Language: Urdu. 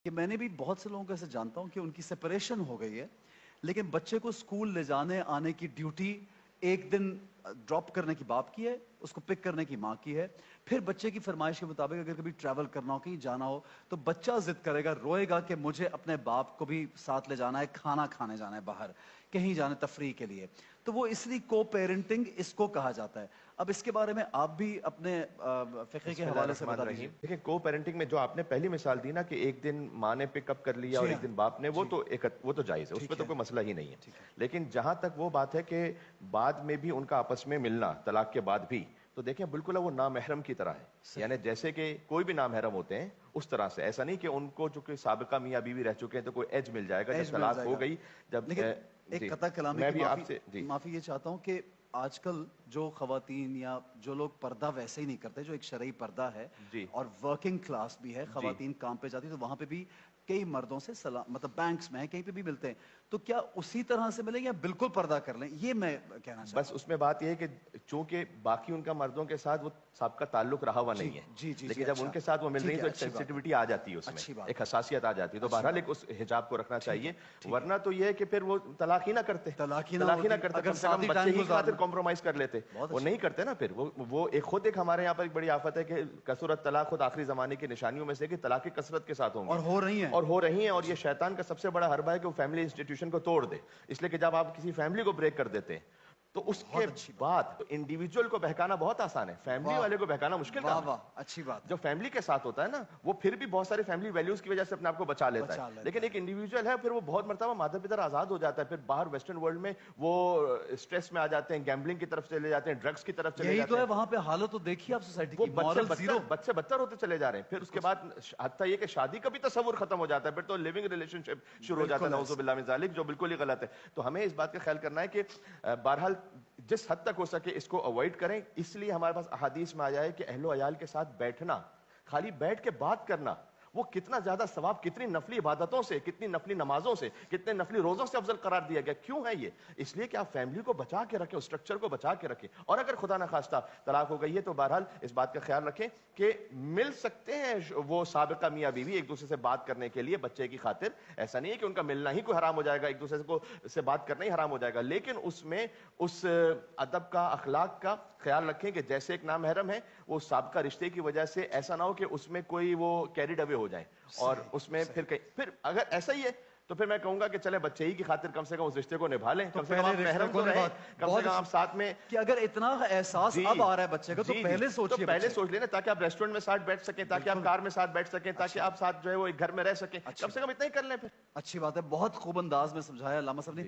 کہ میں نے بھی بہت سے لوگوں کو ایسے جانتا ہوں کہ ان کی سپریشن ہو گئی ہے، لیکن بچے کو اسکول لے جانے آنے کی ڈیوٹی ایک دن ڈراپ کرنے کی باپ کی ہے، اس کو پک کرنے کی ماں کی ہے، پھر بچے کی فرمائش کے مطابق اگر کبھی ٹریول کرنا ہو، کہیں جانا ہو تو بچہ ضد کرے گا، روئے گا کہ مجھے اپنے باپ کو بھی ساتھ لے جانا ہے، کھانا کھانے جانا ہے باہر، کہیں جانا تفریح کے لیے. تو وہ اس لیے کو پیرنٹنگ اس کو کہا جاتا ہے. اب اس کے بارے میں آپ بھی اپنے فقہ کے حوالے سے بتا دیجیے. دیکھیں کو پیرنٹنگ میں جو آپ نے پہلی مثال دی نا کہ ایک دن ماں نے پک اپ کر لیا اور ایک دن باپ نے، وہ تو جائز ہے، اس میں تو کوئی مسئلہ ہی نہیں ہے. لیکن جہاں تک وہ بات ہے کہ بعد میں بھی ان کا آپس میں ملنا طلاق کے بعد بھی، تو دیکھیں بالکل وہ نامحرم کی طرح ہے. یعنی جیسے کہ کوئی بھی نامحرم ہوتے ہیں اس طرح سے، ایسا نہیں کہ ان کو جو کہ سابقہ میاں بیوی رہ چکے ہیں تو کوئی ایج مل جائے گا جب طلاق ہو گئی. جب ایک قطع کلامی کی معافی یہ چاہتا ہوں کہ آج کل جو خواتین یا جو لوگ پردہ ویسے ہی نہیں کرتے، جو ایک شرعی پردہ ہے اور ورکنگ کلاس بھی ہے، خواتین کام پہ جاتی تو وہاں پہ بھی کئی مردوں سے مطلب بینکس میں ہیں، کہیں پہ بھی ملتے ہیں، تو کیا اسی طرح سے ملیں یا بالکل پردہ کر لیں؟ یہ میں کہنا چاہتا ہوں. بس اس میں بات یہ ہے کہ چونکہ باقی ان کا مردوں کے ساتھ وہ سابقہ تعلق رہا ہوا نہیں ہے، لیکن جب ان کے ساتھ وہ مل رہی ہے تو ایک سینسٹیوٹی آ جاتی ہے، اس میں ایک حساسیت آ جاتی ہے. تو بہرحال ایک اس حجاب کو رکھنا چاہیے، ورنہ تو یہ ہے کہ پھر وہ طلاق ہی نہ کرتے، کم سے کم بچے ہی خاطر کمپرومائز کر لیتے. وہ نہیں کرتے نا. پھر وہ ایک خود ایک ہمارے یہاں پر ایک بڑی آفت ہے کہ کثرت طلاق خود آخری زمانے کی نشانیوں میں سے کہ طلاق کثرت کے ساتھ ہوں گے اور ہو رہی ہیں. اور یہ شیطان کا سب سے بڑا حربہ ہے کہ وہ فیملی انسٹیٹیوشن کو توڑ دے. اس لیے کہ جب آپ کسی فیملی کو بریک کر دیتے ہیں تو اس کے بعد انڈیویجول کو بہکانا بہت آسان ہے، فیملی والے کو بہکانا مشکل کام ہے. اچھی بات. جو فیملی کے ساتھ ہوتا ہے نا وہ پھر بھی بہت سارے فیملی ویلیوز کی وجہ سے اپنے آپ کو بچا لیتا ہے، لیکن ایک انڈیویجول ہے پھر وہ بہت مرتبہ مادر پدر آزاد ہو جاتا ہے. پھر باہر ویسٹرن ورلڈ میں وہ اسٹریس میں آ جاتے ہیں، گیمبلنگ کی طرف چلے جاتے ہیں، ڈرگس کی طرف چلے جاتے ہیں. یہی تو ہے وہاں پہ حالت تو دیکھیے آپ سوسائٹی کی، بچے بدتر ہوتے چلے جا رہے ہیں. پھر اس کے بعد حتیٰ یہ کہ شادی کا بھی تصور ختم ہو جاتا ہے، پھر تو لیونگ ریلیشن شپ شروع ہو جاتا ہے، نعوذ باللہ من ذالک، جو بالکل ہی غلط ہے. تو ہمیں اس بات کا خیال کرنا ہے کہ بہرحال جس حد تک ہو سکے اس کو اوائڈ کریں. اس لیے ہمارے پاس احادیث میں آیا ہے کہ اہل و عیال کے ساتھ بیٹھنا، خالی بیٹھ کے بات کرنا، وہ کتنا زیادہ ثواب، کتنی نفلی عبادتوں سے، کتنی نفلی نمازوں سے، کتنے نفلی روزوں سے افضل قرار دیا گیا. کیوں ہے یہ؟ اس لیے کہ آپ فیملی کو بچا کے رکھیں، اس سٹرکچر کو بچا کے رکھیں. اور اگر خدا نخواستہ طلاق ہو گئی ہے تو بہرحال اس بات کا خیال رکھیں کہ مل سکتے ہیں وہ سابقہ میاں بیوی ایک دوسرے سے بات کرنے کے لیے بچے کی خاطر. ایسا نہیں ہے کہ ان کا ملنا ہی کوئی حرام ہو جائے گا، ایک دوسرے سے بات کرنا ہی حرام ہو جائے گا، لیکن اس میں اس ادب کا، اخلاق کا خیال رکھیں کہ جیسے ایک نامحرم ہے وہ سابقہ رشتے کی وجہ سے ایسا نہ ہو کہ اس میں کوئی وہ کیریڈ اوے ہو جائیں اور اس میں پھر اگر ایسا ہی ہے تو پھر میں کہوں گا کہ چلے بچے ہی کی خاطر کم سے کم اس رشتے کو نبھا لیں. کم سے کم آپ محرم تو رہیں، کم سے کم آپ ساتھ میں، کہ اگر اتنا احساس اب آ رہا ہے بچے کا تو پہلے سوچیے، پہلے سوچ لینا تاکہ آپ ریسٹورنٹ میں ساتھ بیٹھ سکیں، تاکہ آپ کار میں ساتھ بیٹھ سکیں، تاکہ آپ ساتھ جو ہے وہ ایک گھر میں رہ سکیں. کم سے کم اتنا ہی کر لیں پھر. اچھی بات ہے. بہت خوب انداز میں سمجھایا علامہ صاحب نے.